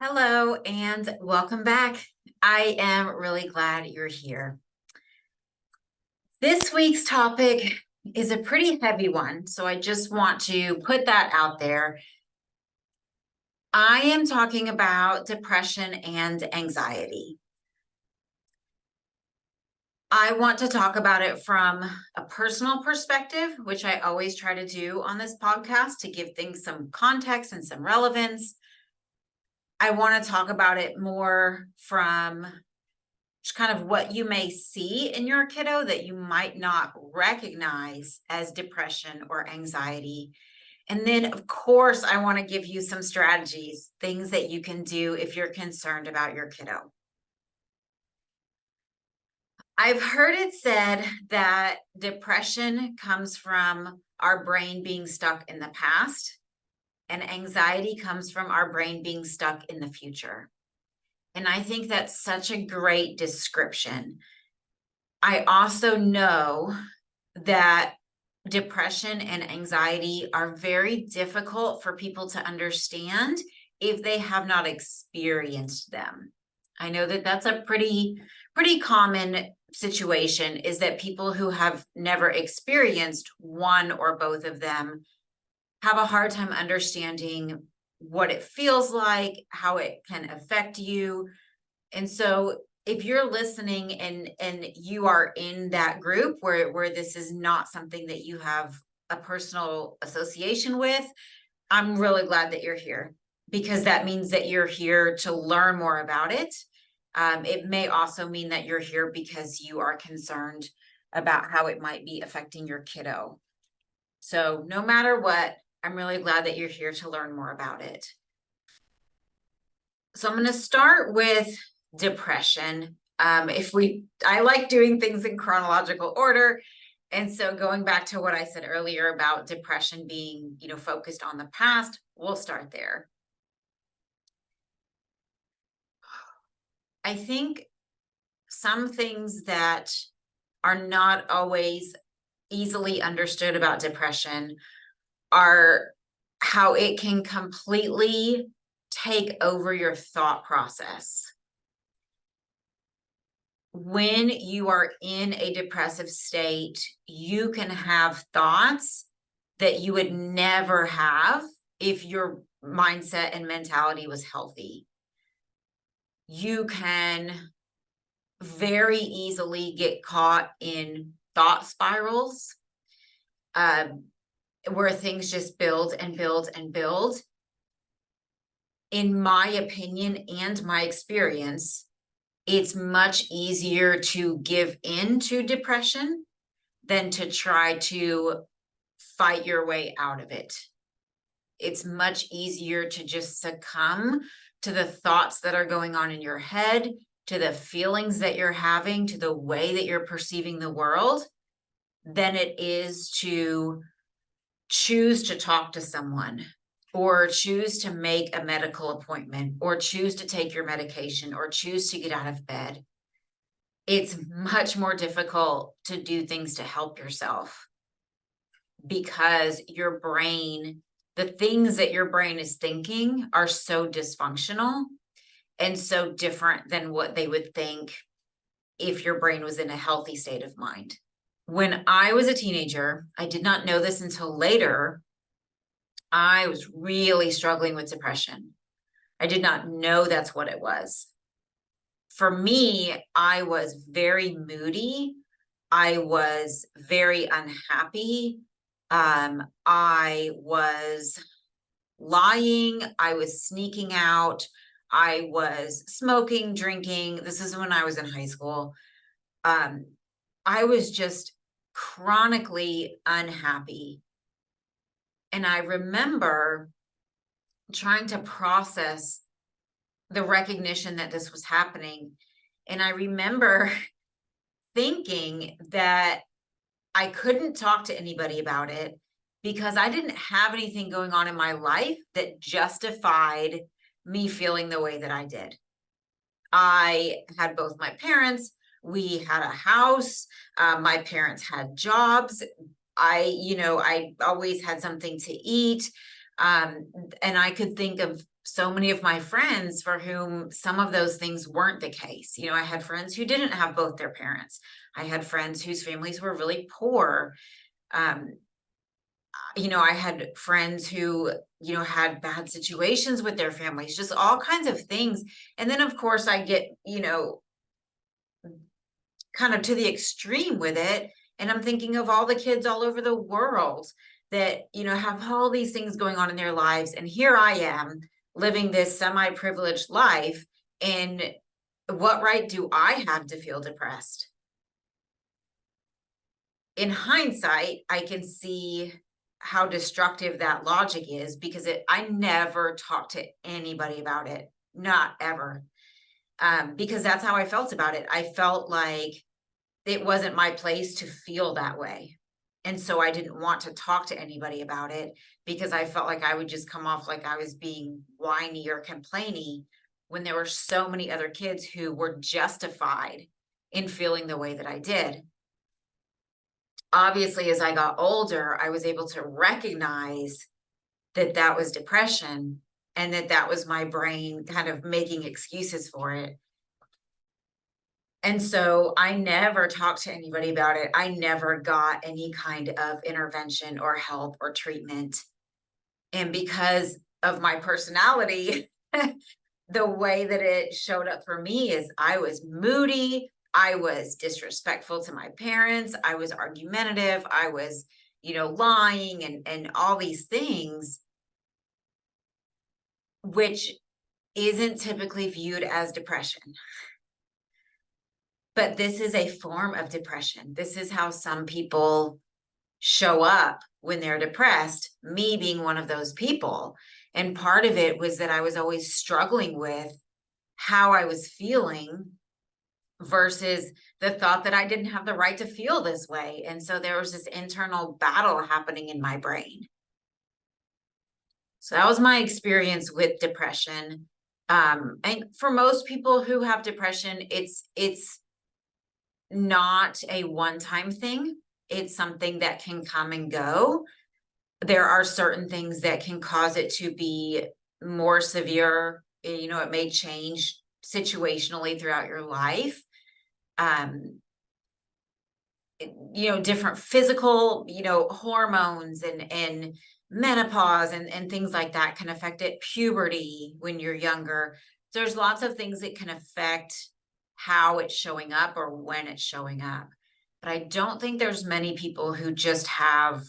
Hello and welcome back. I am really glad you're here. This week's topic is a pretty heavy one, so I just want to put that out there. I am talking about depression and anxiety. I want to talk about it from a personal perspective, which I always try to do on this podcast to give things some context and some relevance. I want to talk about it more from just kind of what you may see in your kiddo that you might not recognize as depression or anxiety. And then, of course, I want to give you some strategies, things that you can do if you're concerned about your kiddo. I've heard it said that depression comes from our brain being stuck in the past, and anxiety comes from our brain being stuck in the future. And I think that's such a great description. I also know that depression and anxiety are very difficult for people to understand if they have not experienced them. I know that that's a pretty common situation, is that people who have never experienced one or both of them have a hard time understanding what it feels like, how it can affect you. And so if you're listening and you are in that group where this is not something that you have a personal association with, I'm really glad that you're here, because that means that you're here to learn more about it. It may also mean that you're here because you are concerned about how it might be affecting your kiddo. So no matter what, I'm really glad that you're here to learn more about it. So I'm going to start with depression. I like doing things in chronological order. And so going back to what I said earlier about depression being, focused on the past, we'll start there. I think some things that are not always easily understood about depression are how it can completely take over your thought process. When you are in a depressive state, you can have thoughts that you would never have if your mindset and mentality was healthy. You can very easily get caught in thought spirals, where things just build and build and build. In my opinion and my experience, it's much easier to give in to depression than to try to fight your way out of it. It's much easier to just succumb to the thoughts that are going on in your head, to the feelings that you're having, to the way that you're perceiving the world, than it is to choose to talk to someone, or choose to make a medical appointment, or choose to take your medication, or choose to get out of bed. It's much more difficult to do things to help yourself, because your brain, the things that your brain is thinking are so dysfunctional and so different than what they would think if your brain was in a healthy state of mind. When I was a teenager, I did not know this until later, I was really struggling with depression. I did not know that's what it was. For me, I was very moody. I was very unhappy. I was lying. I was sneaking out. I was smoking, drinking. This is when I was in high school. I was just chronically unhappy. And I remember trying to process the recognition that this was happening. And I remember thinking that I couldn't talk to anybody about it because I didn't have anything going on in my life that justified me feeling the way that I did. I had both my parents. We had a house. My parents had jobs. I always had something to eat. And I could think of so many of my friends for whom some of those things weren't the case. I had friends who didn't have both their parents. I had friends whose families were really poor. Um, I had friends who, had bad situations with their families, just all kinds of things. And then, of course, I get, kind of to the extreme with it. And I'm thinking of all the kids all over the world that, have all these things going on in their lives. And here I am living this semi-privileged life. And what right do I have to feel depressed? In hindsight, I can see how destructive that logic is, because I never talked to anybody about it, not ever. Because that's how I felt about it. I felt like it wasn't my place to feel that way. And so I didn't want to talk to anybody about it, because I felt like I would just come off like I was being whiny or complaining, when there were so many other kids who were justified in feeling the way that I did. Obviously, as I got older, I was able to recognize that that was depression, and that that was my brain kind of making excuses for it. And so I never talked to anybody about it. I never got any kind of intervention or help or treatment. And because of my personality, the way that it showed up for me is I was moody, I was disrespectful to my parents, I was argumentative, I was, lying and all these things, which isn't typically viewed as depression. But this is a form of depression. This is how some people show up when they're depressed, me being one of those people. And part of it was that I was always struggling with how I was feeling versus the thought that I didn't have the right to feel this way. And so there was this internal battle happening in my brain. So that was my experience with depression. And for most people who have depression, it's not a one-time thing. It's something that can come and go. There are certain things that can cause it to be more severe. It may change situationally throughout your life. Different physical, hormones and menopause and things like that can affect it. Puberty when you're younger. There's lots of things that can affect how it's showing up or when it's showing up. But I don't think there's many people who just have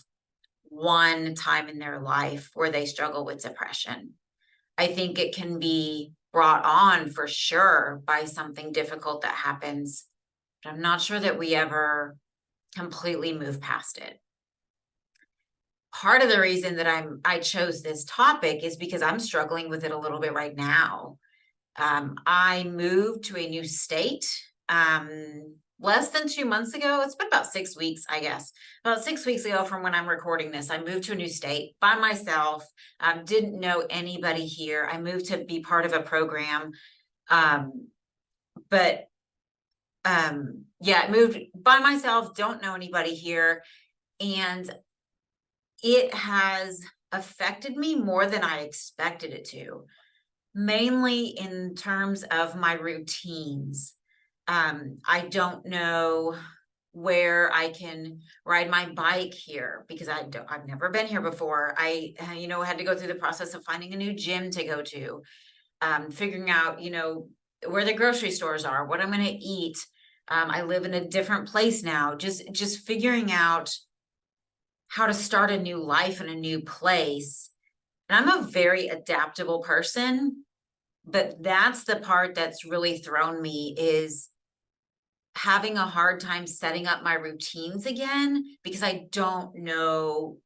one time in their life where they struggle with depression. I think it can be brought on for sure by something difficult that happens, but I'm not sure that we ever completely move past it. Part of the reason that I chose this topic is because I'm struggling with it a little bit right now. I moved to a new state less than 2 months ago. It's been about 6 weeks, I guess. About 6 weeks ago from when I'm recording this, I moved to a new state by myself. Didn't know anybody here. I moved to be part of a program. I moved by myself, don't know anybody here. And it has affected me more than I expected it to, mainly in terms of my routines. I don't know where I can ride my bike here, because I've never been here before. I had to go through the process of finding a new gym to go to, figuring out, where the grocery stores are, what I'm going to eat. I live in a different place now, just figuring out how to start a new life in a new place. And I'm a very adaptable person, but that's the part that's really thrown me, is having a hard time setting up my routines again, because I don't know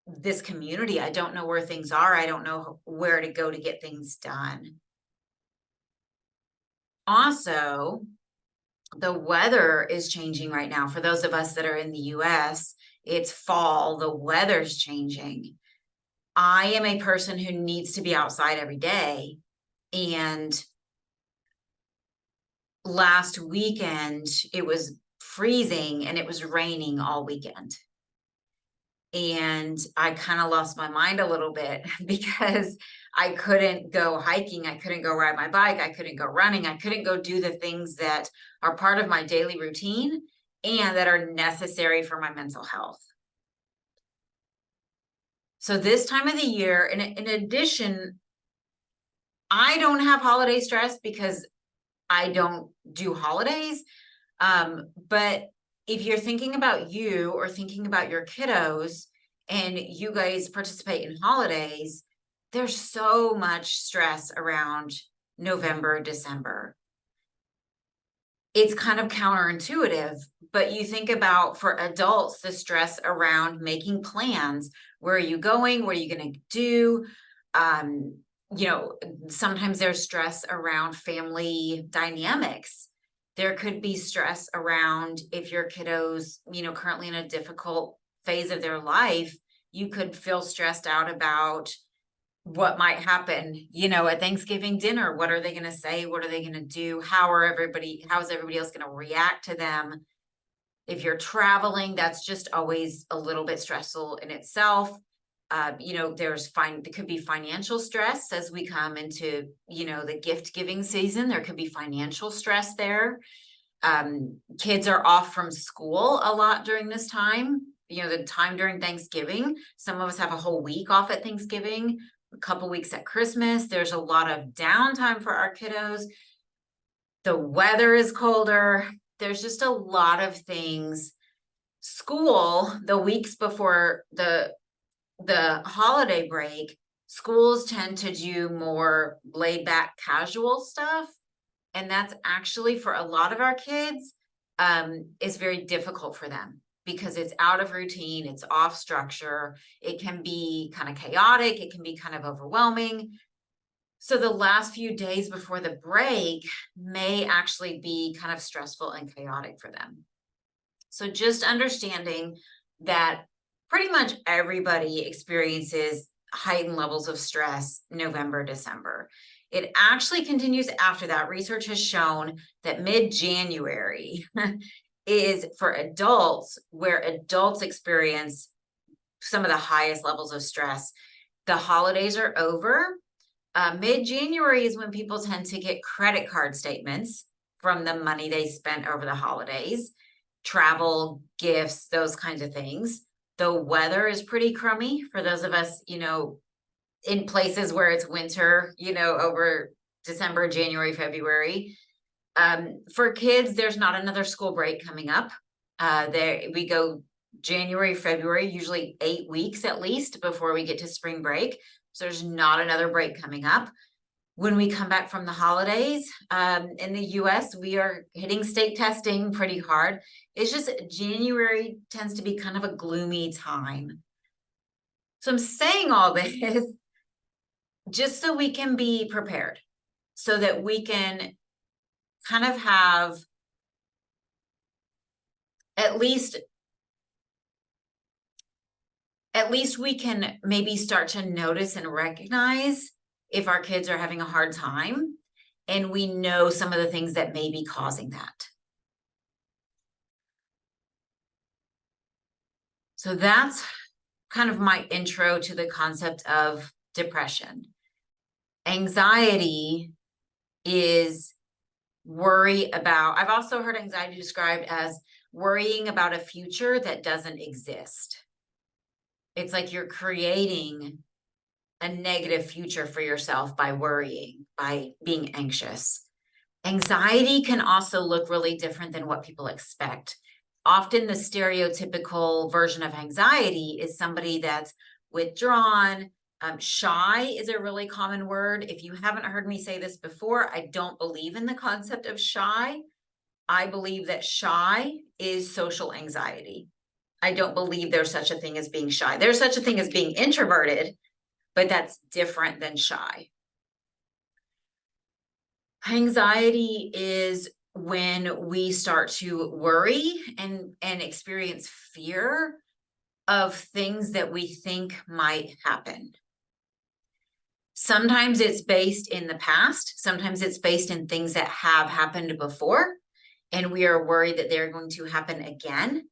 this community. I don't know where things are. I don't know where to go to get things done. Also, the weather is changing right now. For those of us that are in the US, it's fall, the weather's changing. I am a person who needs to be outside every day. And last weekend, it was freezing and it was raining all weekend. And I kind of lost my mind a little bit because I couldn't go hiking. I couldn't go ride my bike. I couldn't go running. I couldn't go do the things that are part of my daily routine and that are necessary for my mental health. So this time of the year, in addition, I don't have holiday stress because I don't do holidays. But if you're thinking about you or thinking about your kiddos and you guys participate in holidays, there's so much stress around November, December. It's kind of counterintuitive, but you think about, for adults, the stress around making plans. Where are you going? What are you going to do? You know, sometimes there's stress around family dynamics. There could be stress around if your kiddos, you know, currently in a difficult phase of their life, you could feel stressed out about what might happen, you know, at Thanksgiving dinner. What are they going to say? What are they going to do? How's everybody else going to react to them? If you're traveling, that's just always a little bit stressful in itself. You know, there could be financial stress as we come into, you know, the gift giving season. There could be financial stress there. Kids are off from school a lot during this time. You know, the time during Thanksgiving, some of us have a whole week off at Thanksgiving, a couple weeks at Christmas. There's a lot of downtime for our kiddos. The weather is colder. There's just a lot of things. School, the weeks before the holiday break, schools tend to do more laid back casual stuff. And that's actually, for a lot of our kids, is very difficult for them because it's out of routine, it's off structure. It can be kind of chaotic, it can be kind of overwhelming. So the last few days before the break may actually be kind of stressful and chaotic for them. So just understanding that pretty much everybody experiences heightened levels of stress November, December. It actually continues after that. Research has shown that mid-January is for adults, where adults experience some of the highest levels of stress. The holidays are over. Mid-January is when people tend to get credit card statements from the money they spent over the holidays, travel, gifts, those kinds of things. The weather is pretty crummy for those of us, you know, in places where it's winter, you know, over December, January, February. For kids, there's not another school break coming up. We go January, February, usually 8 weeks at least before we get to spring break. So there's not another break coming up. When we come back from the holidays, in the US, we are hitting state testing pretty hard. It's just January tends to be kind of a gloomy time. So I'm saying all this just so we can be prepared, so that we can kind of have at least we can maybe start to notice and recognize if our kids are having a hard time, and we know some of the things that may be causing that. So that's kind of my intro to the concept of depression. Anxiety is worry about, I've also heard anxiety described as worrying about a future that doesn't exist. It's like you're creating a negative future for yourself by worrying, by being anxious. Anxiety can also look really different than what people expect. Often the stereotypical version of anxiety is somebody that's withdrawn. Shy is a really common word. If you haven't heard me say this before, I don't believe in the concept of shy. I believe that shy is social anxiety. I don't believe there's such a thing as being shy. There's such a thing as being introverted, but that's different than shy. Anxiety is when we start to worry and experience fear of things that we think might happen. Sometimes it's based in the past. Sometimes it's based in things that have happened before, and we are worried that they're going to happen again.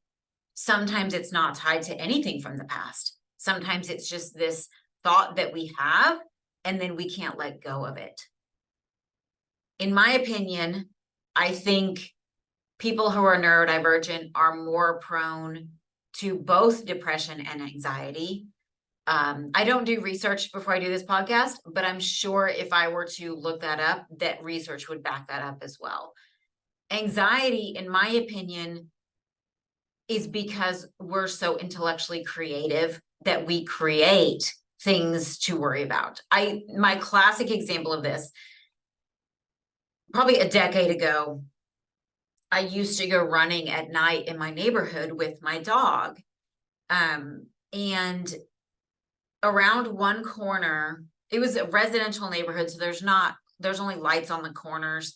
Sometimes it's not tied to anything from the past. Sometimes it's just this thought that we have, and then we can't let go of it. In my opinion, I think people who are neurodivergent are more prone to both depression and anxiety. I don't do research before I do this podcast, but I'm sure if I were to look that up, that research would back that up as well. Anxiety, in my opinion, is because we're so intellectually creative that we create things to worry about. My classic example of this, probably a decade ago, I used to go running at night in my neighborhood with my dog. And around one corner, it was a residential neighborhood, so there's only lights on the corners.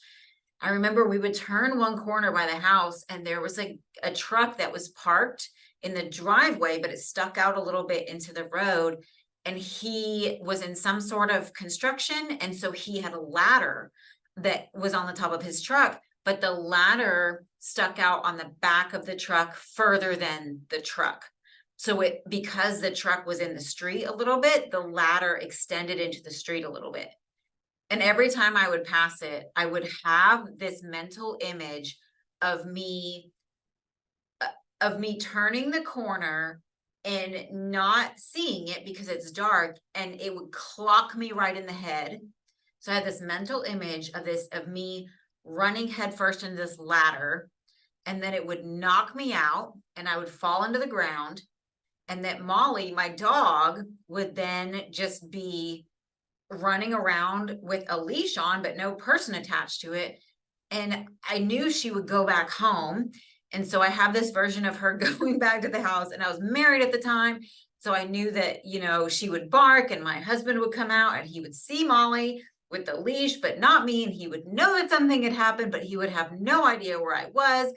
I remember we would turn one corner by the house, and there was a truck that was parked in the driveway, but it stuck out a little bit into the road. And he was in some sort of construction, and so he had a ladder that was on the top of his truck, but the ladder stuck out on the back of the truck further than the truck. So because the truck was in the street a little bit, the ladder extended into the street a little bit. And every time I would pass it, I would have this mental image of me turning the corner and not seeing it because it's dark, and it would clock me right in the head. So I had this mental image of me running headfirst into this ladder, and then it would knock me out and I would fall into the ground, and that Molly, my dog, would then just be running around with a leash on, but no person attached to it. And I knew she would go back home. And so I have this version of her going back to the house, and I was married at the time. So I knew that, she would bark and my husband would come out and he would see Molly with the leash, but not me. And he would know that something had happened, but he would have no idea where I was.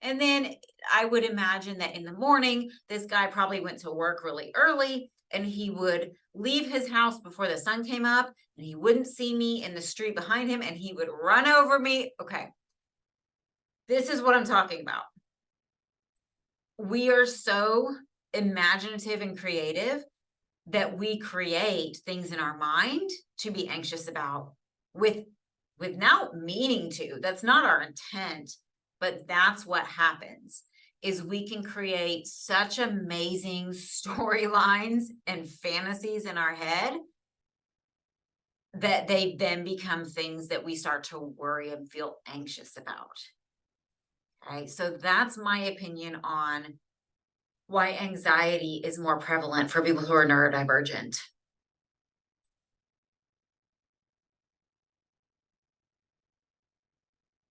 And then I would imagine that in the morning, this guy probably went to work really early, and he would leave his house before the sun came up, and he wouldn't see me in the street behind him, and he would run over me. Okay. This is what I'm talking about. We are so imaginative and creative that we create things in our mind to be anxious about without meaning to. That's not our intent, but that's what happens. Is we can create such amazing storylines and fantasies in our head that they then become things that we start to worry and feel anxious about. Okay, so that's my opinion on why anxiety is more prevalent for people who are neurodivergent.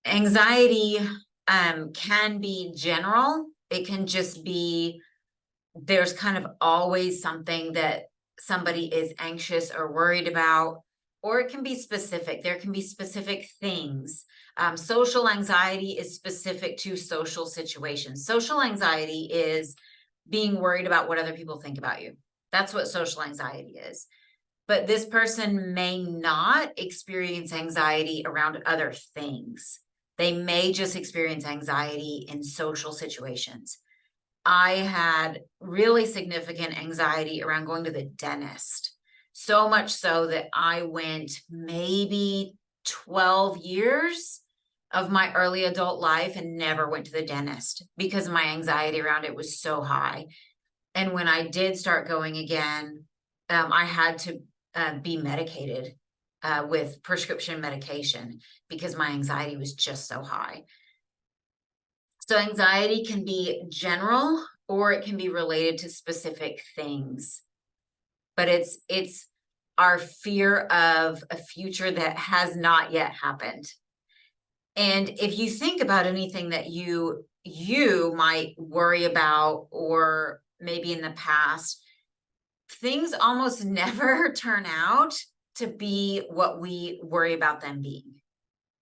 Anxiety can be general. It can just be, there's kind of always something that somebody is anxious or worried about, or it can be specific. There can be specific things. Social anxiety is specific to social situations. Social anxiety is being worried about what other people think about you. That's what social anxiety is. But this person may not experience anxiety around other things. They may just experience anxiety in social situations. I had really significant anxiety around going to the dentist, so much so that I went maybe 12 years of my early adult life and never went to the dentist because my anxiety around it was so high. And when I did start going again, I had to be medicated with prescription medication because my anxiety was just so high. So anxiety can be general, or it can be related to specific things, but it's our fear of a future that has not yet happened. And if you think about anything that you might worry about, or maybe in the past, things almost never turn out to be what we worry about them being.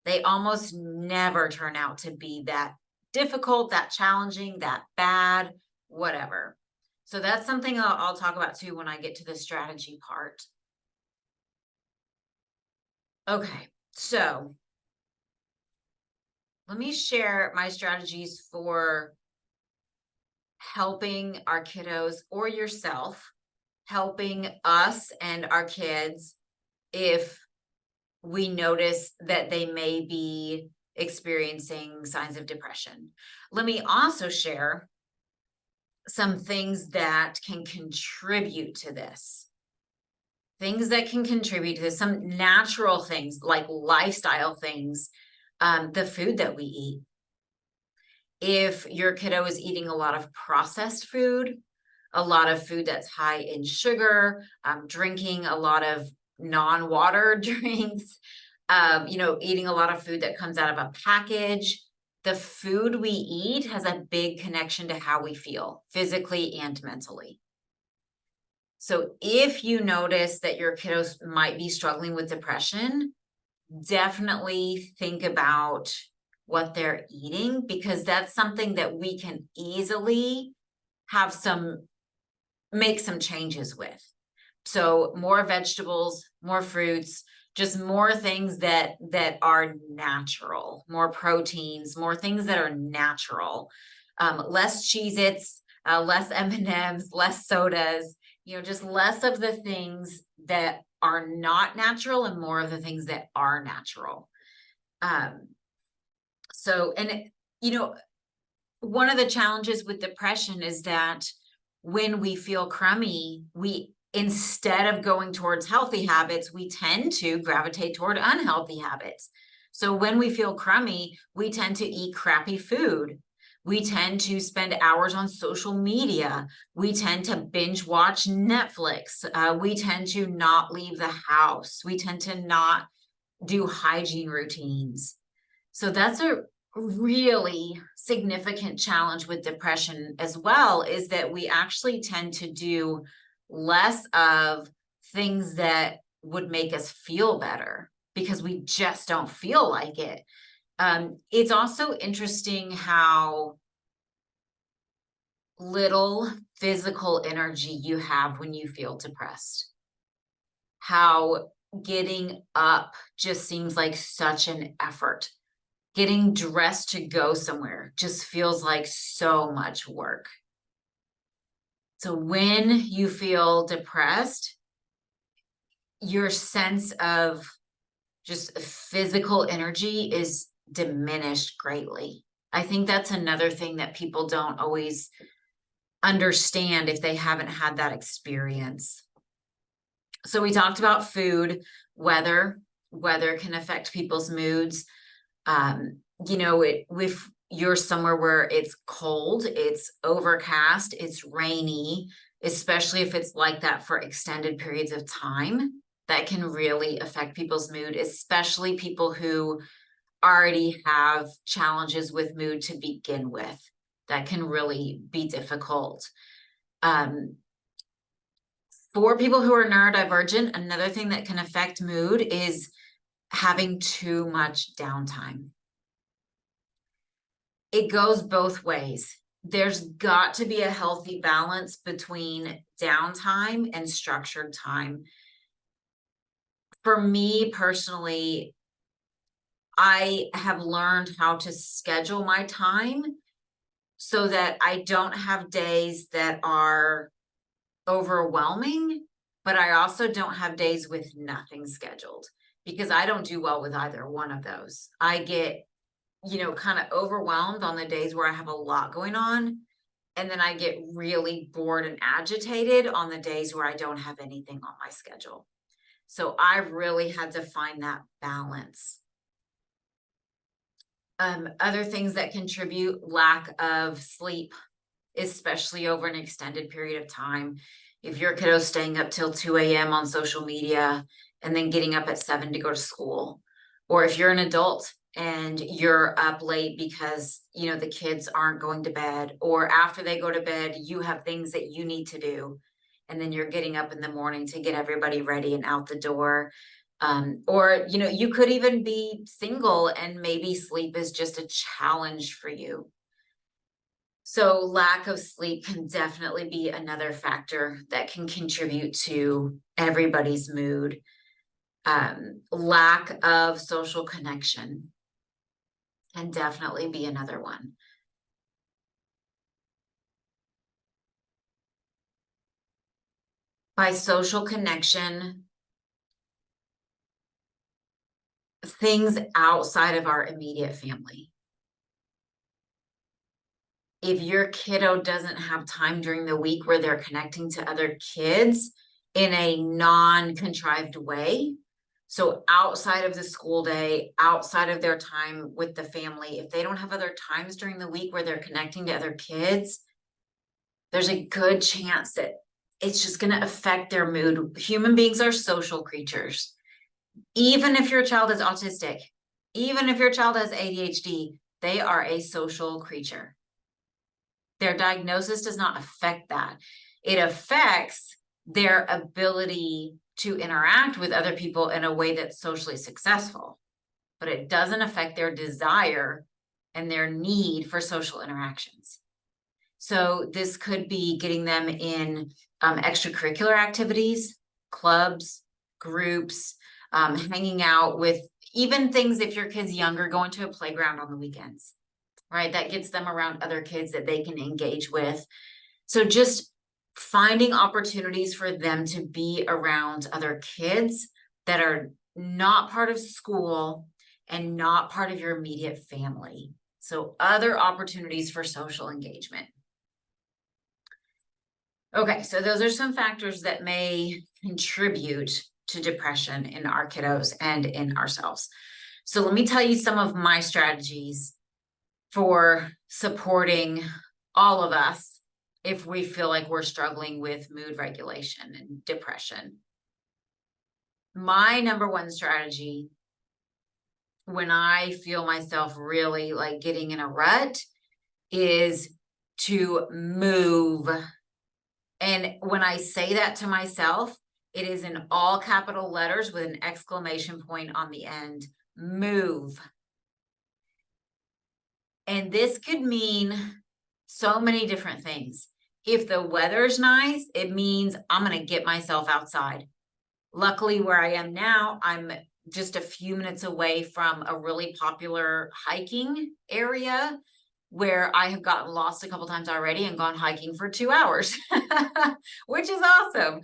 They almost never turn out to be that difficult, that challenging, that bad, whatever. So that's something I'll talk about too when I get to the strategy part. Okay, so let me share my strategies for helping our kiddos or yourself, helping us and our kids if we notice that they may be experiencing signs of depression. Let me also share some things that can contribute to this. Things that can contribute to this, some natural things like lifestyle things, the food that we eat. If your kiddo is eating a lot of processed food, a lot of food that's high in sugar, drinking a lot of non-water drinks, eating a lot of food that comes out of a package, the food we eat has a big connection to how we feel physically and mentally. So if you notice that your kiddos might be struggling with depression, definitely think about what they're eating, because that's something that we can easily make some changes with. So more vegetables, more fruits, just more things that are natural, more proteins, more things that are natural, less Cheez-Its, less M&Ms, less sodas, just less of the things that are not natural and more of the things that are natural. One of the challenges with depression is that when we feel crummy, instead of going towards healthy habits, we tend to gravitate toward unhealthy habits. So when we feel crummy, we tend to eat crappy food. We tend to spend hours on social media. We tend to binge watch Netflix. We tend to not leave the house. We tend to not do hygiene routines. So that's a really significant challenge with depression as well, is that we actually tend to do less of things that would make us feel better because we just don't feel like it. It's also interesting how little physical energy you have when you feel depressed. How getting up just seems like such an effort. Getting dressed to go somewhere just feels like so much work. So when you feel depressed, your sense of just physical energy is diminished greatly. I think that's another thing that people don't always understand if they haven't had that experience. So we talked about food, weather can affect people's moods. If you're somewhere where it's cold, it's overcast, it's rainy, especially if it's like that for extended periods of time, that can really affect people's mood, especially people who already have challenges with mood to begin with. That can really be difficult. For people who are neurodivergent, another thing that can affect mood is having too much downtime. It goes both ways. There's got to be a healthy balance between downtime and structured time. For me personally, I have learned how to schedule my time so that I don't have days that are overwhelming, but I also don't have days with nothing scheduled, because I don't do well with either one of those. I get, kind of overwhelmed on the days where I have a lot going on. And then I get really bored and agitated on the days where I don't have anything on my schedule. So I've really had to find that balance. Other things that contribute: lack of sleep, especially over an extended period of time. If your kiddo's staying up till 2 a.m. on social media and then getting up at 7 to go to school, or if you're an adult and you're up late because, the kids aren't going to bed, or after they go to bed, you have things that you need to do, and then you're getting up in the morning to get everybody ready and out the door. Or, you could even be single and maybe sleep is just a challenge for you. So lack of sleep can definitely be another factor that can contribute to everybody's mood. Lack of social connection can definitely be another one. By social connection, things outside of our immediate family. If your kiddo doesn't have time during the week where they're connecting to other kids in a non-contrived way, so outside of the school day, outside of their time with the family, if they don't have other times during the week where they're connecting to other kids, there's a good chance that it's just going to affect their mood. Human beings are social creatures. Even if your child is autistic, even if your child has ADHD, they are a social creature. Their diagnosis does not affect that. It affects their ability to interact with other people in a way that's socially successful, but it doesn't affect their desire and their need for social interactions. So this could be getting them in extracurricular activities, clubs, groups, hanging out with even things if your kid's younger, going to a playground on the weekends, right? That gets them around other kids that they can engage with. So just finding opportunities for them to be around other kids that are not part of school and not part of your immediate family. So other opportunities for social engagement. Okay, so those are some factors that may contribute to depression in our kiddos and in ourselves. So let me tell you some of my strategies for supporting all of us if we feel like we're struggling with mood regulation and depression. My number one strategy when I feel myself really like getting in a rut is to move. And when I say that to myself, it is in all capital letters with an exclamation point on the end. Move. And this could mean so many different things. If the weather's nice, it means I'm going to get myself outside. Luckily, where I am now, I'm just a few minutes away from a really popular hiking area where I have gotten lost a couple times already and gone hiking for 2 hours, which is awesome.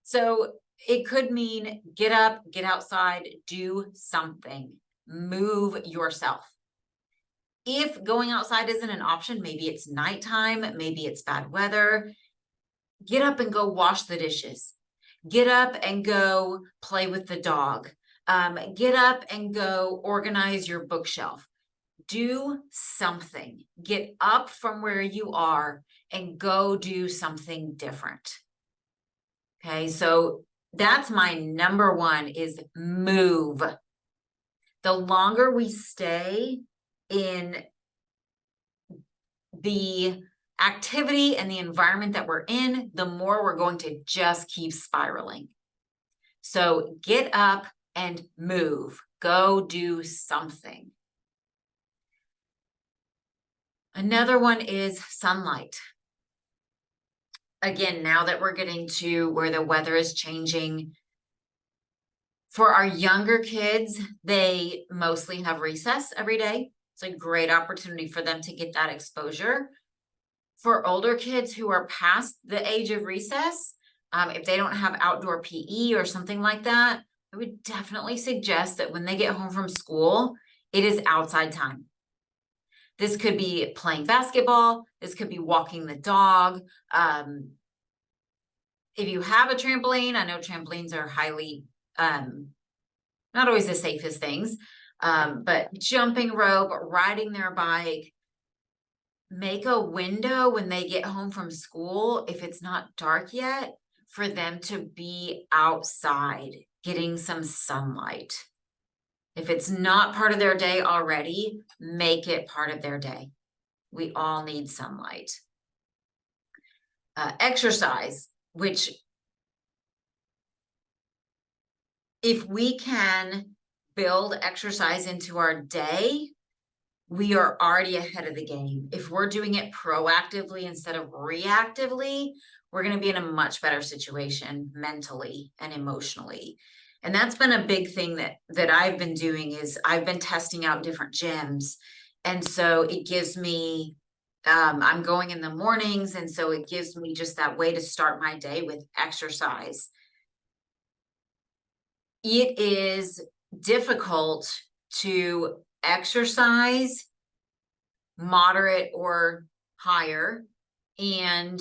So it could mean get up, get outside, do something, move yourself. If going outside isn't an option, maybe it's nighttime, maybe it's bad weather, get up and go wash the dishes. Get up and go play with the dog. Get up and go organize your bookshelf. Do something. Get up from where you are and go do something different. Okay, so that's my number one is move. The longer we stay in the activity and the environment that we're in, the more we're going to just keep spiraling. So get up and move. Go do something. Another one is sunlight. Again, now that we're getting to where the weather is changing, for our younger kids, they mostly have recess every day. It's a great opportunity for them to get that exposure. For older kids who are past the age of recess, if they don't have outdoor PE or something like that, I would definitely suggest that when they get home from school, it is outside time. This could be playing basketball. This could be walking the dog. If you have a trampoline, I know trampolines are highly, not always the safest things, but jumping rope, riding their bike, make a window when they get home from school, if it's not dark yet, for them to be outside getting some sunlight. If it's not part of their day already, make it part of their day. We all need sunlight. Exercise, which if we can build exercise into our day, we are already ahead of the game. If we're doing it proactively instead of reactively, we're going to be in a much better situation mentally and emotionally. And that's been a big thing that I've been doing is I've been testing out different gyms. And so it gives me I'm going in the mornings, and so it gives me just that way to start my day with exercise. It is difficult to exercise moderate or higher and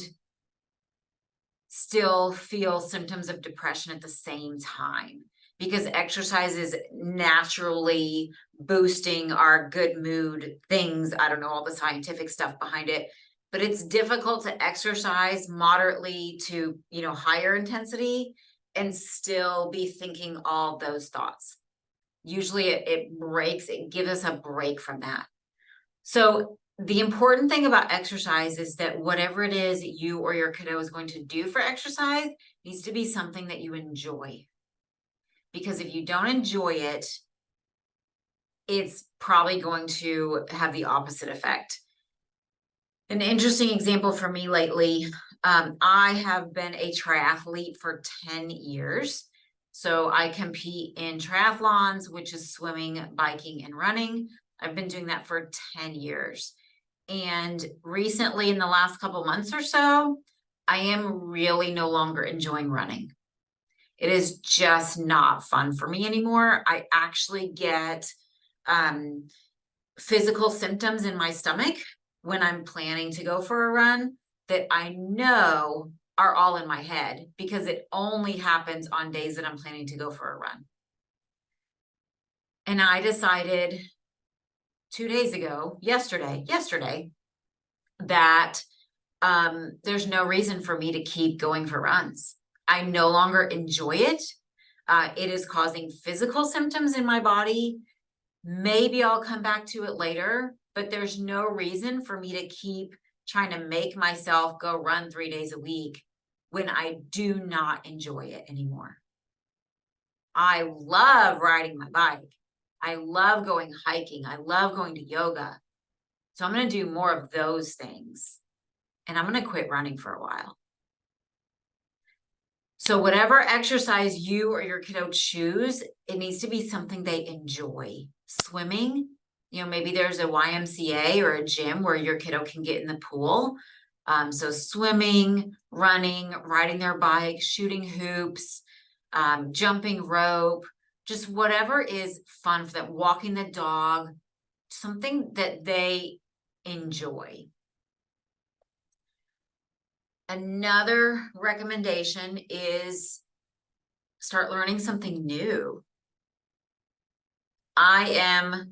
still feel symptoms of depression at the same time, because exercise is naturally boosting our good mood things. I don't know all the scientific stuff behind it, but it's difficult to exercise moderately to, higher intensity and still be thinking all those thoughts. Usually it gives us a break from that. So the important thing about exercise is that whatever it is that you or your kiddo is going to do for exercise needs to be something that you enjoy. Because if you don't enjoy it, it's probably going to have the opposite effect. An interesting example for me lately, I have been a triathlete for 10 years. So I compete in triathlons, which is swimming, biking, and running. I've been doing that for 10 years. And recently, in the last couple months or so, I am really no longer enjoying running. It is just not fun for me anymore. I actually get physical symptoms in my stomach when I'm planning to go for a run that I know are all in my head, because it only happens on days that I'm planning to go for a run. And I decided 2 days ago, yesterday, that there's no reason for me to keep going for runs. I no longer enjoy it. It is causing physical symptoms in my body. Maybe I'll come back to it later, but there's no reason for me to keep trying to make myself go run 3 days a week when I do not enjoy it anymore. I love riding my bike. I love going hiking. I love going to yoga. So I'm going to do more of those things, and I'm going to quit running for a while. So whatever exercise you or your kiddo choose, it needs to be something they enjoy. Swimming, maybe there's a YMCA or a gym where your kiddo can get in the pool. So swimming, running, riding their bike, shooting hoops, jumping rope, just whatever is fun for them, walking the dog, something that they enjoy. Another recommendation is start learning something new. I'm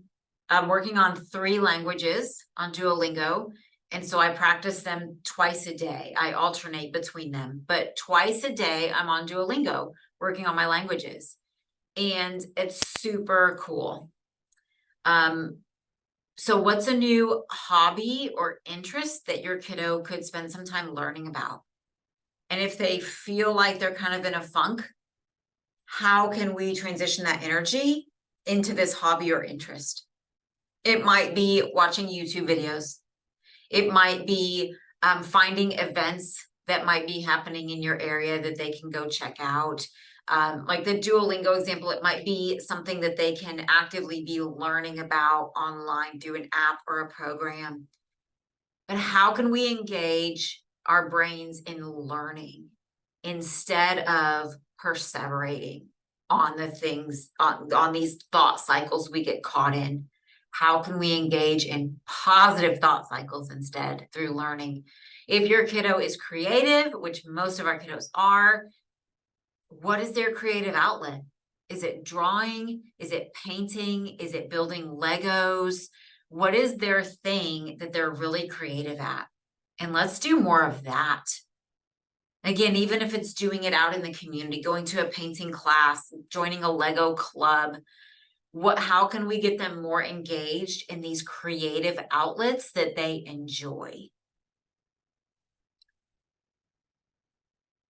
working on 3 languages on Duolingo, and so I practice them twice a day. I alternate between them, but twice a day I'm on Duolingo working on my languages, and it's super cool. So what's a new hobby or interest that your kiddo could spend some time learning about? And if they feel like they're kind of in a funk, how can we transition that energy into this hobby or interest? It might be watching YouTube videos. It might be finding events that might be happening in your area that they can go check out. Like the Duolingo example, it might be something that they can actively be learning about online through an app or a program. But how can we engage our brains in learning instead of perseverating on the things, on these thought cycles we get caught in? How can we engage in positive thought cycles instead through learning? If your kiddo is creative, which most of our kiddos are, what is their creative outlet? Is it drawing? Is it painting? Is it building Legos? What is their thing that they're really creative at? And let's do more of that. Again, even if it's doing it out in the community, going to a painting class, joining a Lego club, how can we get them more engaged in these creative outlets that they enjoy?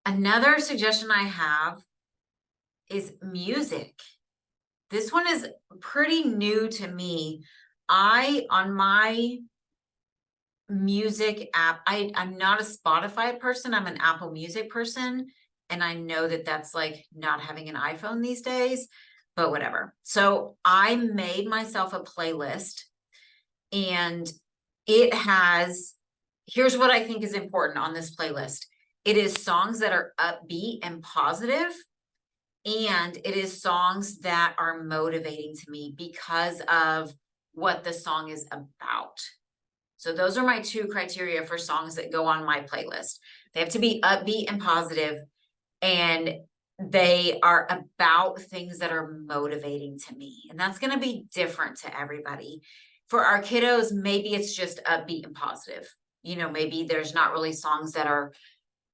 Another suggestion I have is music. This one is pretty new to me. On my music app, I'm not a Spotify person, I'm an Apple Music person. And I know that that's like not having an iPhone these days, but whatever. So I made myself a playlist, and it has here's what I think is important on this playlist. It is songs that are upbeat and positive, and it is songs that are motivating to me because of what the song is about. So those are my two criteria for songs that go on my playlist. They have to be upbeat and positive, and they are about things that are motivating to me. And that's going to be different to everybody. For our kiddos, maybe it's just upbeat and positive. Maybe there's not really songs that are,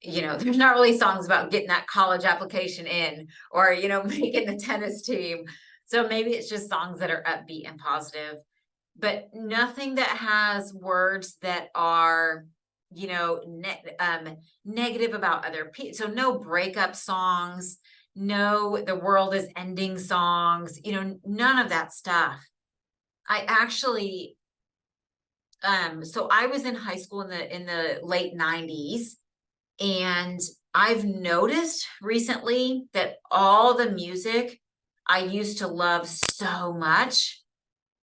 there's not really songs about getting that college application in, or, making the tennis team. So maybe it's just songs that are upbeat and positive, but nothing that has words that are, negative about other people. So no breakup songs, no the world is ending songs, none of that stuff. I actually, so I was in high school in the late 90s, and I've noticed recently that all the music I used to love so much,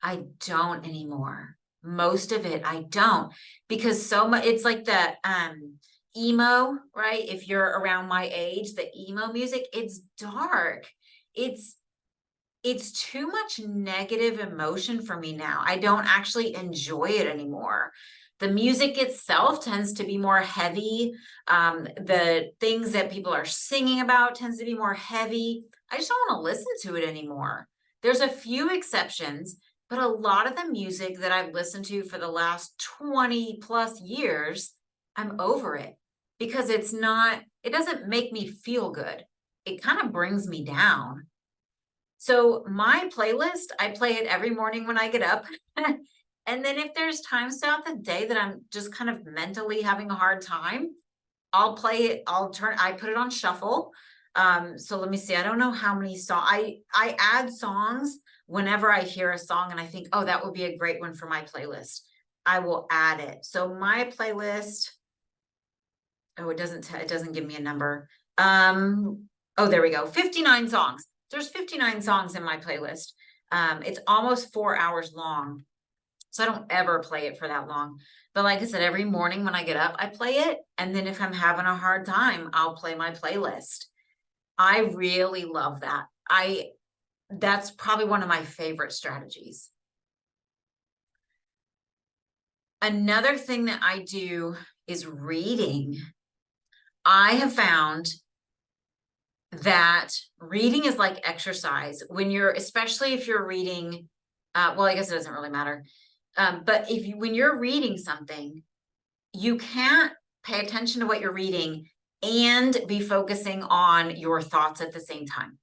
I don't anymore. Most of it I don't, because so much, it's like the emo, right? If you're around my age, the emo music, it's dark. It's too much negative emotion for me now. I don't actually enjoy it anymore. The music itself tends to be more heavy. The things that people are singing about tends to be more heavy. I just don't want to listen to it anymore. There's a few exceptions, but a lot of the music that I've listened to for the last 20 plus years, I'm over it, because it doesn't make me feel good. It kind of brings me down. So my playlist, I play it every morning when I get up. And then if there's times throughout the day that I'm just kind of mentally having a hard time, I'll play it. I put it on shuffle. So let me see. I don't know how many songs. I add songs whenever I hear a song and I think, oh, that would be a great one for my playlist. I will add it. So my playlist, it doesn't give me a number. Oh, there we go. 59 songs. There's 59 songs in my playlist. It's almost 4 hours long. So I don't ever play it for that long. But like I said, every morning when I get up, I play it. And then if I'm having a hard time, I'll play my playlist. I really love that. That's probably one of my favorite strategies. Another thing that I do is reading. I have found that reading is like exercise especially if you're reading, well, I guess it doesn't really matter. But when you're reading something, you can't pay attention to what you're reading and be focusing on your thoughts at the same time.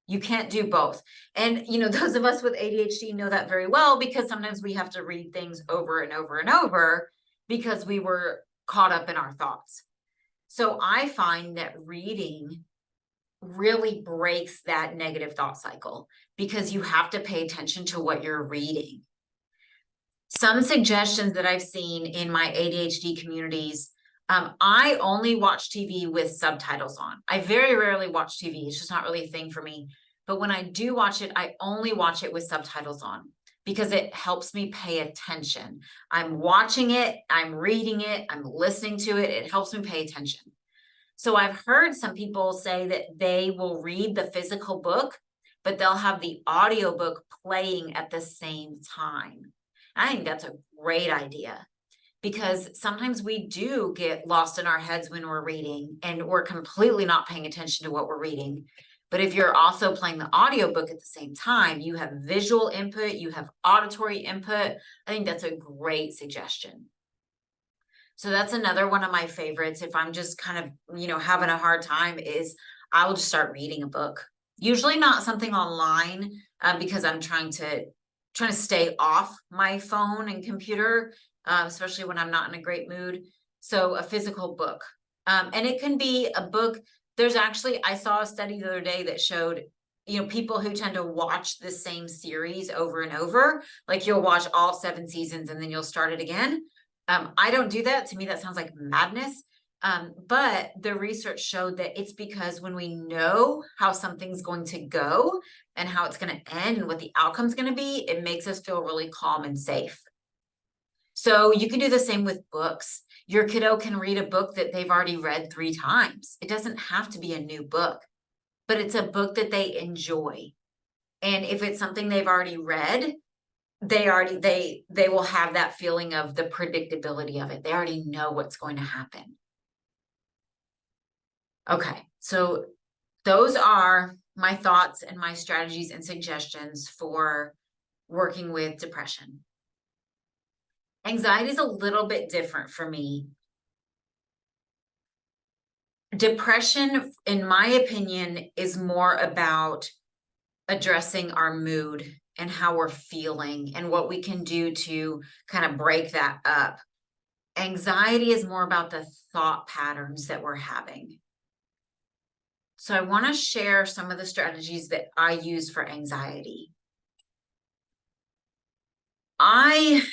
You can't do both. And, those of us with ADHD know that very well, because sometimes we have to read things over and over and over because we were caught up in our thoughts. So I find that reading really breaks that negative thought cycle, because you have to pay attention to what you're reading. Some suggestions that I've seen in my ADHD communities, I only watch TV with subtitles on. I very rarely watch TV. It's just not really a thing for me. But when I do watch it, I only watch it with subtitles on, because it helps me pay attention. I'm watching it, I'm reading it, I'm listening to it. It helps me pay attention. So I've heard some people say that they will read the physical book, but they'll have the audiobook playing at the same time. I think that's a great idea, because sometimes we do get lost in our heads when we're reading and we're completely not paying attention to what we're reading. But if you're also playing the audiobook at the same time, you have visual input, you have auditory input. I think that's a great suggestion. So that's another one of my favorites. If I'm just kind of, having a hard time, is I'll just start reading a book. Usually not something online, because I'm trying to stay off my phone and computer, especially when I'm not in a great mood. So a physical book. And it can be a book. I saw a study the other day that showed, people who tend to watch the same series over and over, like you'll watch all 7 seasons and then you'll start it again. I don't do that. To me, that sounds like madness. But the research showed that it's because when we know how something's going to go and how it's going to end and what the outcome's going to be, it makes us feel really calm and safe. So you can do the same with books. Your kiddo can read a book that they've already read 3 times. It doesn't have to be a new book, but it's a book that they enjoy. And if it's something they've already read, they will have that feeling of the predictability of it. They already know what's going to happen. Okay, so those are my thoughts and my strategies and suggestions for working with depression. Anxiety is a little bit different for me. Depression, in my opinion, is more about addressing our mood and how we're feeling and what we can do to kind of break that up. Anxiety is more about the thought patterns that we're having. So I want to share some of the strategies that I use for anxiety. I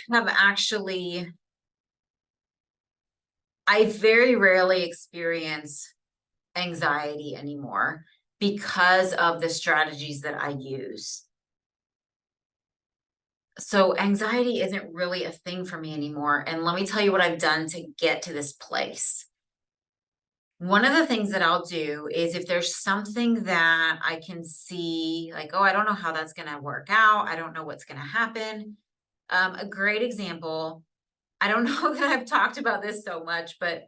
very rarely experience anxiety anymore because of the strategies that I use. So anxiety isn't really a thing for me anymore. And let me tell you what I've done to get to this place. One of the things that I'll do is if there's something that I can see, like, oh, I don't know how that's going to work out. I don't know what's going to happen. A great example, I don't know that I've talked about this so much, but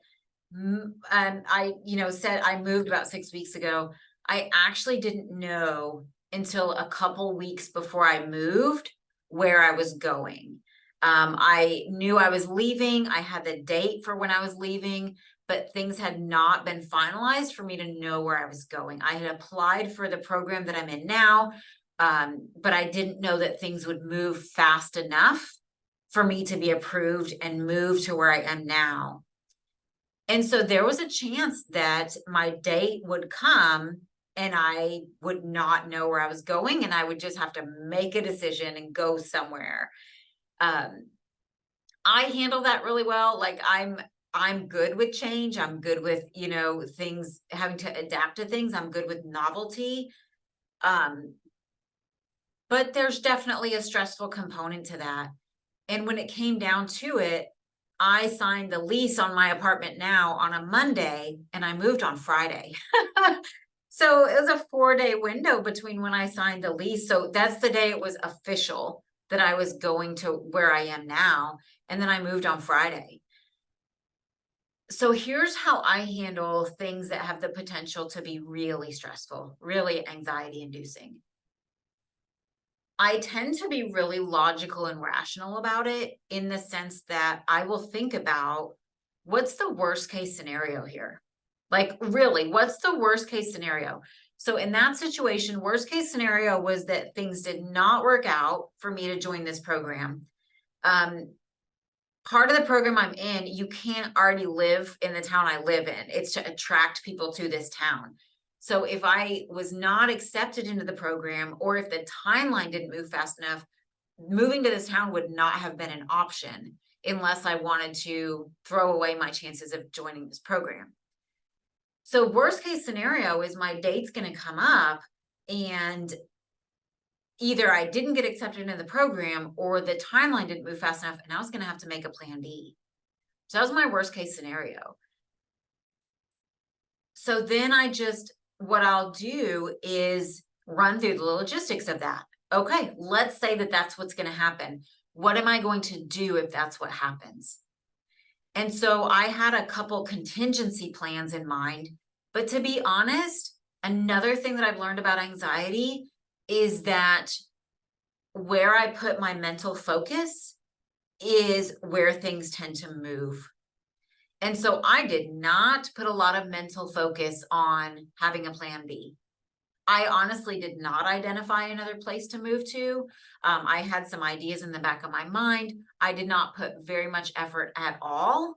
I, said I moved about 6 weeks ago. I actually didn't know until a couple weeks before I moved where I was going. I knew I was leaving. I had the date for when I was leaving, but things had not been finalized for me to know where I was going. I had applied for the program that I'm in now, but I didn't know that things would move fast enough for me to be approved and move to where I am now. And so there was a chance that my date would come and I would not know where I was going, and I would just have to make a decision and go somewhere. I handle that really well. Like I'm good with change. I'm good with, things, having to adapt to things. I'm good with novelty. But there's definitely a stressful component to that. And when it came down to it, I signed the lease on my apartment now on a Monday and I moved on Friday. So it was a 4-day window between when I signed the lease. So that's the day it was official that I was going to where I am now. And then I moved on Friday. So here's how I handle things that have the potential to be really stressful, really anxiety inducing. I tend to be really logical and rational about it, in the sense that I will think about what's the worst case scenario here? Like, really, what's the worst case scenario? So in that situation, worst case scenario was that things did not work out for me to join this program. Part of the program I'm in, you can't already live in the town I live in. It's to attract people to this town. So if I was not accepted into the program, or if the timeline didn't move fast enough, moving to this town would not have been an option unless I wanted to throw away my chances of joining this program. So worst case scenario is my date's going to come up and either I didn't get accepted into the program or the timeline didn't move fast enough and I was going to have to make a plan B. So that was my worst case scenario. So then what I'll do is run through the logistics of that. Okay, let's say that that's what's going to happen. What am I going to do if that's what happens? And so I had a couple contingency plans in mind. But to be honest, another thing that I've learned about anxiety is that where I put my mental focus is where things tend to move. And so I did not put a lot of mental focus on having a plan B. I honestly did not identify another place to move to. I had some ideas in the back of my mind. I did not put very much effort at all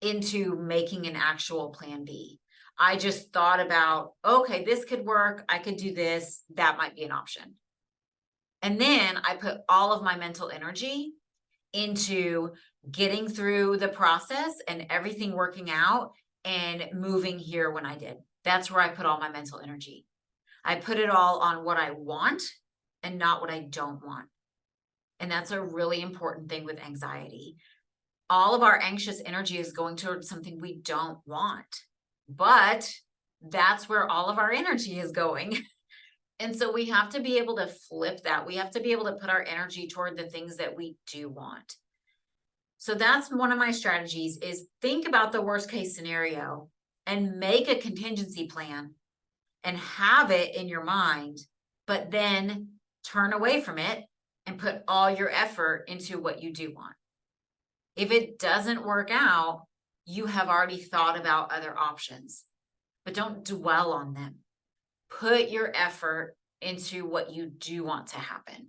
into making an actual plan B. I just thought about, okay, this could work. I could do this. That might be an option. And then I put all of my mental energy into getting through the process and everything working out and moving here when I did. That's where I put all my mental energy. I put it all on what I want and not what I don't want. And that's a really important thing with anxiety. all of our anxious energy is going towards something we don't want, but that's where all of our energy is going. And so we have to be able to flip that. We have to be able to put our energy toward the things that we do want. So that's one of my strategies, is think about the worst case scenario and make a contingency plan and have it in your mind, but then turn away from it and put all your effort into what you do want. If it doesn't work out, you have already thought about other options, but don't dwell on them. Put your effort into what you do want to happen.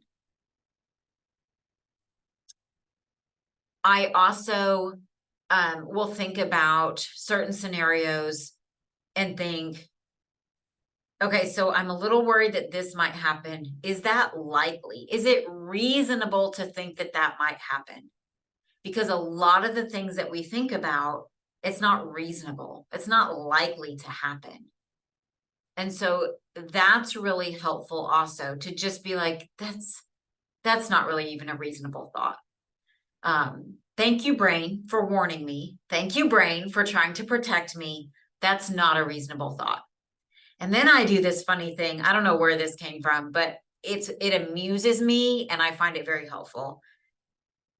I also will think about certain scenarios and think, okay, so I'm a little worried that this might happen. Is that likely? Is it reasonable to think that that might happen? Because a lot of the things that we think about, it's not reasonable. It's not likely to happen. And so that's really helpful also, to just be like, that's not really even a reasonable thought. Thank you, brain, for warning me. Thank you, brain, for trying to protect me. That's not a reasonable thought. And then I do this funny thing. I don't know where this came from, but it amuses me and I find it very helpful.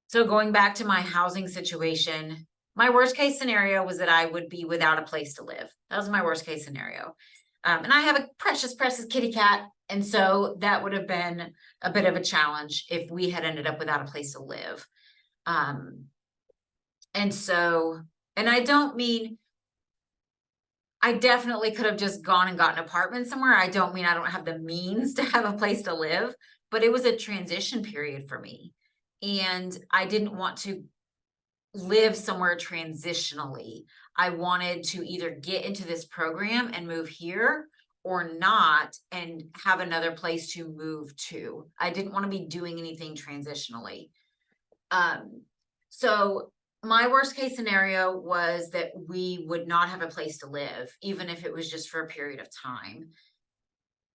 So going back to my housing situation, my worst case scenario was that I would be without a place to live. That was my worst case scenario. And I have a precious, precious kitty cat. And so that would have been a bit of a challenge if we had ended up without a place to live. And I don't mean, I definitely could have just gone and got an apartment somewhere. I don't mean I don't have the means to have a place to live, but it was a transition period for me. And I didn't want to live somewhere transitionally. I wanted to either get into this program and move here or not and have another place to move to. I didn't want to be doing anything transitionally. So my worst case scenario was that we would not have a place to live, even if it was just for a period of time.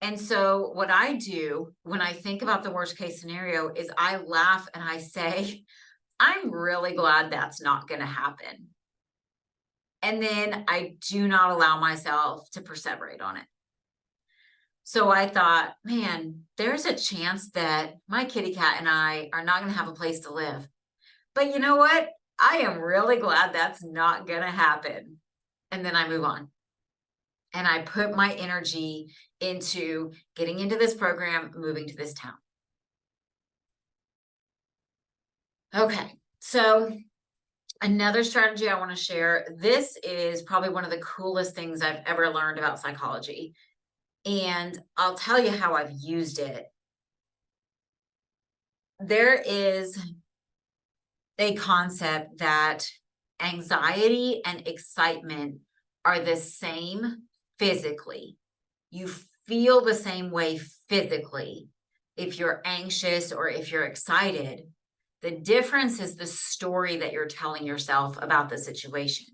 And so what I do when I think about the worst case scenario is I laugh and I say, I'm really glad that's not going to happen. And then I do not allow myself to perseverate on it. So I thought, man, there's a chance that my kitty cat and I are not going to have a place to live. But you know what? I am really glad that's not going to happen. And then I move on. And I put my energy into getting into this program, moving to this town. Okay, so another strategy I want to share. This is probably one of the coolest things I've ever learned about psychology. And I'll tell you how I've used it. There is a concept that anxiety and excitement are the same physically. You feel the same way physically if you're anxious or if you're excited. The difference is the story that you're telling yourself about the situation.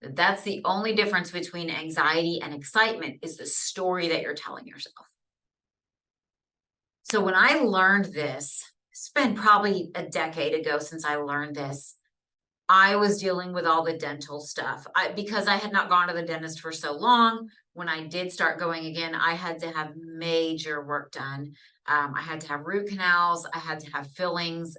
That's the only difference between anxiety and excitement, is the story that you're telling yourself. So when I learned this, it's been probably a decade ago since I learned this. I was dealing with all the dental stuff. Because I had not gone to the dentist for so long, when I did start going again, I had to have major work done. I had to have root canals. I had to have fillings.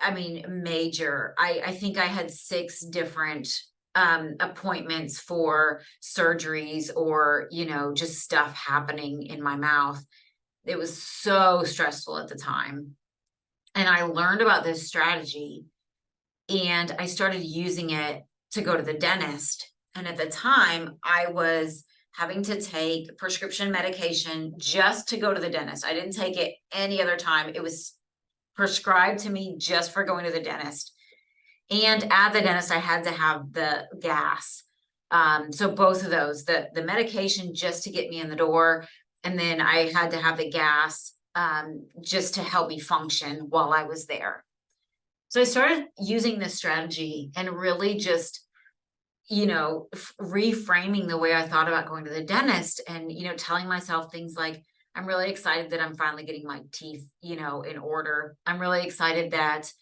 I mean, major. I think I had 6 different appointments for surgeries or, just stuff happening in my mouth. It was so stressful at the time. And I learned about this strategy and I started using it to go to the dentist. And at the time, I was having to take prescription medication just to go to the dentist. I didn't take it any other time. It was prescribed to me just for going to the dentist. And at the dentist, I had to have the gas. So both of those, the medication just to get me in the door, and then I had to have the gas just to help me function while I was there. So I started using this strategy and really just, reframing the way I thought about going to the dentist and, telling myself things like, I'm really excited that I'm finally getting my teeth, in order. I'm really excited that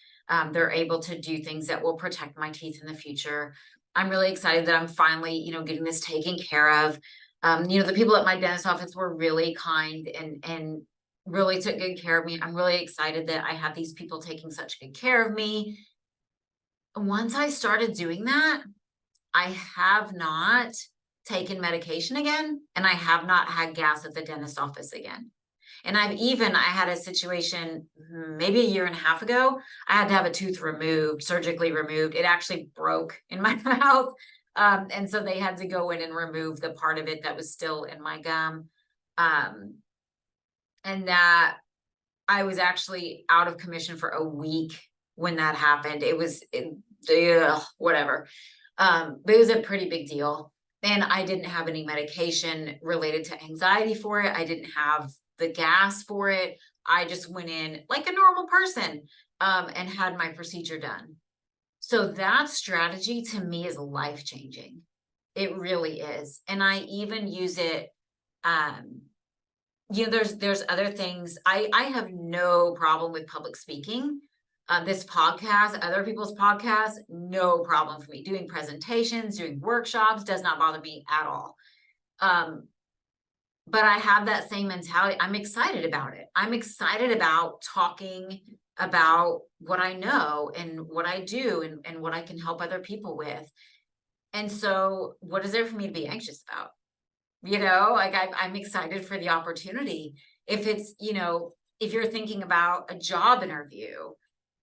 They're able to do things that will protect my teeth in the future. I'm really excited that I'm finally, getting this taken care of. The people at my dentist office were really kind and really took good care of me. I'm really excited that I have these people taking such good care of me. Once I started doing that, I have not taken medication again, and I have not had gas at the dentist office again. And I had a situation maybe a year and a half ago. I had to have a tooth removed, surgically removed. It actually broke in my mouth. And so they had to go in and remove the part of it that was still in my gum. And that I was actually out of commission for a week when that happened. Whatever. But it was a pretty big deal. And I didn't have any medication related to anxiety for it. I didn't have the gas for it. I just went in like a normal person, and had my procedure done. So that strategy to me is life changing. It really is. And I even use it, there's other things. I have no problem with public speaking. This podcast, other people's podcasts, no problem for me. Doing presentations, doing workshops does not bother me at all. But I have that same mentality. I'm excited about it. I'm excited about talking about what I know and what I do and what I can help other people with. And so what is there for me to be anxious about? Like I'm excited for the opportunity. If it's, if you're thinking about a job interview,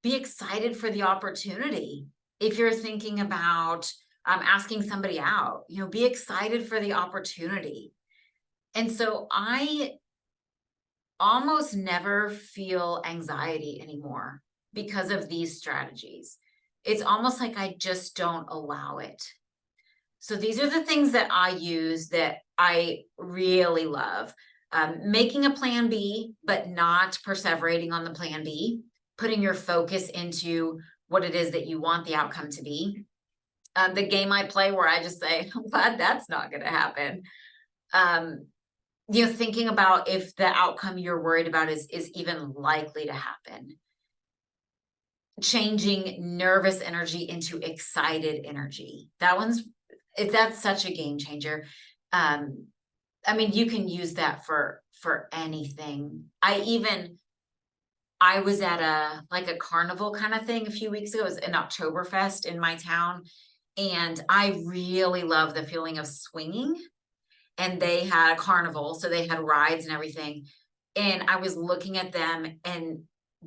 be excited for the opportunity. If you're thinking about asking somebody out, be excited for the opportunity. And so I almost never feel anxiety anymore because of these strategies. It's almost like I just don't allow it. So these are the things that I use that I really love. Making a plan B, but not perseverating on the plan B, putting your focus into what it is that you want the outcome to be. The game I play where I just say, I'm glad that's not going to happen. Thinking about if the outcome you're worried about is even likely to happen. Changing nervous energy into excited energy. That's such a game changer. You can use that for anything. I was at a carnival kind of thing a few weeks ago. It was an Oktoberfest in my town. And I really love the feeling of swinging. And they had a carnival, so they had rides and everything. And I was looking at them and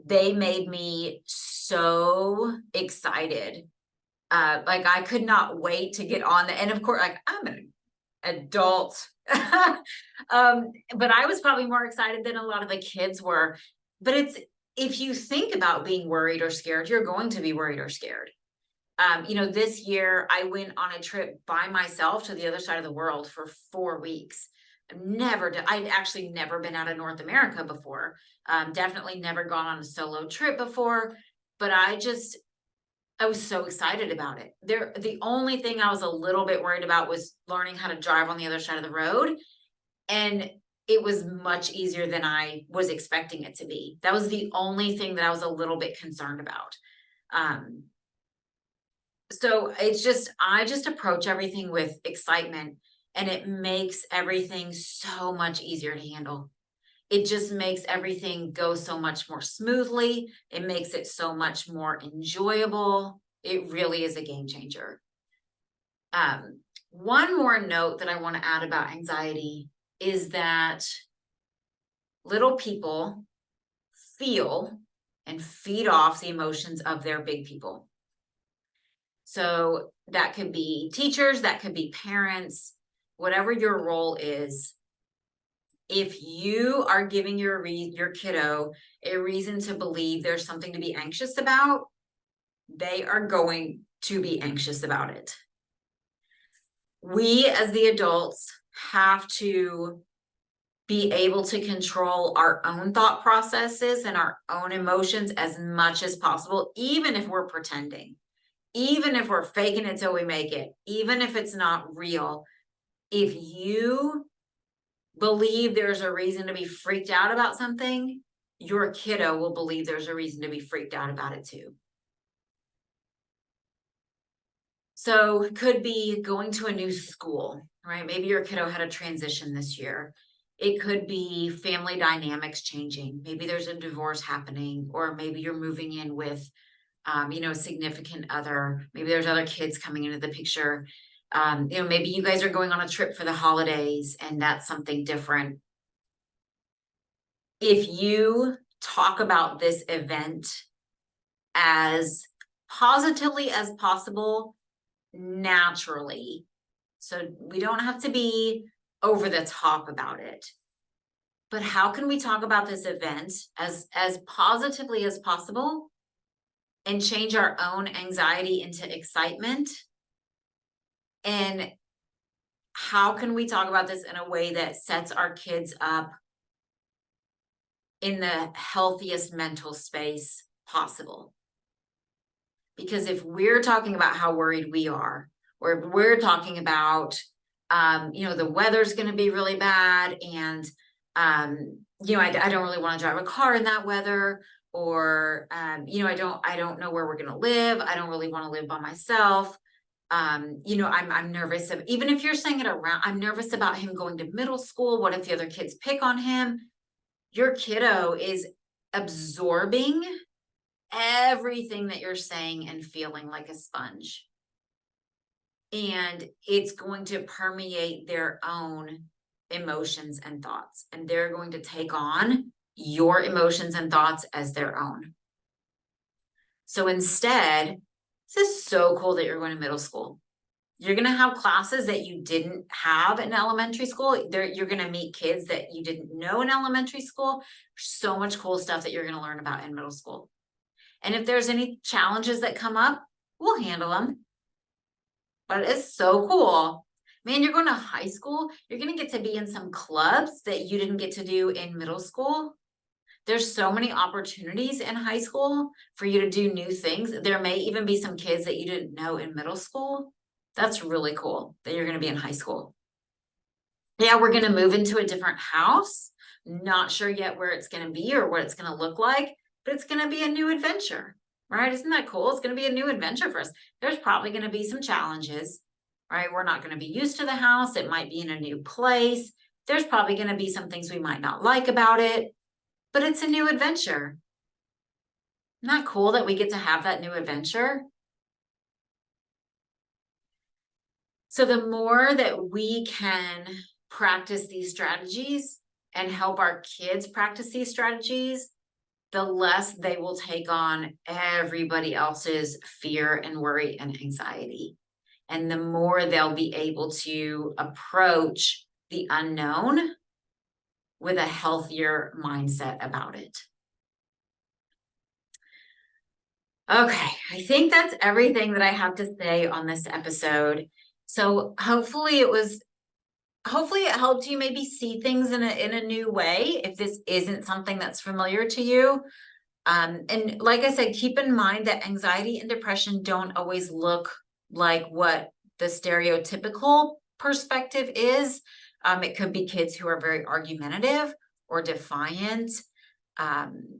they made me so excited. Like I could not wait to get on and of course, like I'm an adult. But I was probably more excited than a lot of the kids were. But if you think about being worried or scared, you're going to be worried or scared. This year I went on a trip by myself to the other side of the world for 4 weeks. I'd actually never been out of North America before. Definitely never gone on a solo trip before, but I was so excited about it. The only thing I was a little bit worried about was learning how to drive on the other side of the road. And it was much easier than I was expecting it to be. That was the only thing that I was a little bit concerned about. So I just approach everything with excitement, and it makes everything so much easier to handle. It just makes everything go so much more smoothly. It makes it so much more enjoyable. It really is a game changer. One more note that I want to add about anxiety is that little people feel and feed off the emotions of their big people. So that could be teachers, that could be parents, whatever your role is. If you are giving your kiddo a reason to believe there's something to be anxious about, they are going to be anxious about it. We as the adults have to be able to control our own thought processes and our own emotions as much as possible, even if we're pretending, even if we're faking it till we make it, even if it's not real. If you believe there's a reason to be freaked out about something, your kiddo will believe there's a reason to be freaked out about it too. So it could be going to a new school, right? Maybe your kiddo had a transition this year. It could be family dynamics changing. Maybe there's a divorce happening, or maybe you're moving in with, a significant other. Maybe there's other kids coming into the picture. Maybe you guys are going on a trip for the holidays and that's something different. If you talk about this event as positively as possible, naturally, so we don't have to be over the top about it, but how can we talk about this event as positively as possible and change our own anxiety into excitement? And how can we talk about this in a way that sets our kids up in the healthiest mental space possible? Because if we're talking about how worried we are, or if we're talking about, the weather's going to be really bad, and, I don't really want to drive a car in that weather, or, I don't know where we're going to live. I don't really want to live by myself. I'm nervous of, even if you're saying it around, I'm nervous about him going to middle school. What if the other kids pick on him? Your kiddo is absorbing everything that you're saying and feeling like a sponge. And it's going to permeate their own emotions and thoughts, and they're going to take on your emotions and thoughts as their own. So instead, this is so cool that you're going to middle school. You're going to have classes that you didn't have in elementary school. You're going to meet kids that you didn't know in elementary school. So much cool stuff that you're going to learn about in middle school. And if there's any challenges that come up, we'll handle them. But it's so cool. Man, you're going to high school. You're going to get to be in some clubs that you didn't get to do in middle school. There's so many opportunities in high school for you to do new things. There may even be some kids that you didn't know in middle school. That's really cool that you're going to be in high school. Yeah, we're going to move into a different house. Not sure yet where it's going to be or what it's going to look like, but it's going to be a new adventure, right? Isn't that cool? It's going to be a new adventure for us. There's probably going to be some challenges, right? We're not going to be used to the house. It might be in a new place. There's probably going to be some things we might not like about it, but it's a new adventure. Isn't that cool that we get to have that new adventure? So the more that we can practice these strategies and help our kids practice these strategies, the less they will take on everybody else's fear and worry and anxiety. And the more they'll be able to approach the unknown with a healthier mindset about it. Okay, I think that's everything that I have to say on this episode. So hopefully it helped you maybe see things in a new way if this isn't something that's familiar to you. And like I said, keep in mind that anxiety and depression don't always look like what the stereotypical perspective is. It could be kids who are very argumentative or defiant.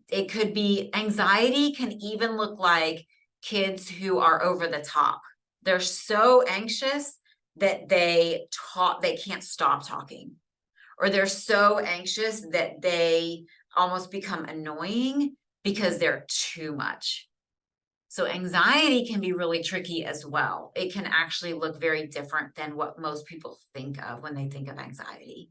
It could be, anxiety can even look like kids who are over the top. They're so anxious that they can't stop talking, or they're so anxious that they almost become annoying because they're too much. So anxiety can be really tricky as well. It can actually look very different than what most people think of when they think of anxiety.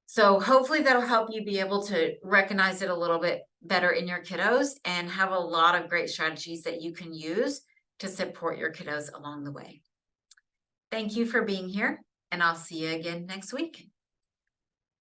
So hopefully that'll help you be able to recognize it a little bit better in your kiddos and have a lot of great strategies that you can use to support your kiddos along the way. Thank you for being here, and I'll see you again next week.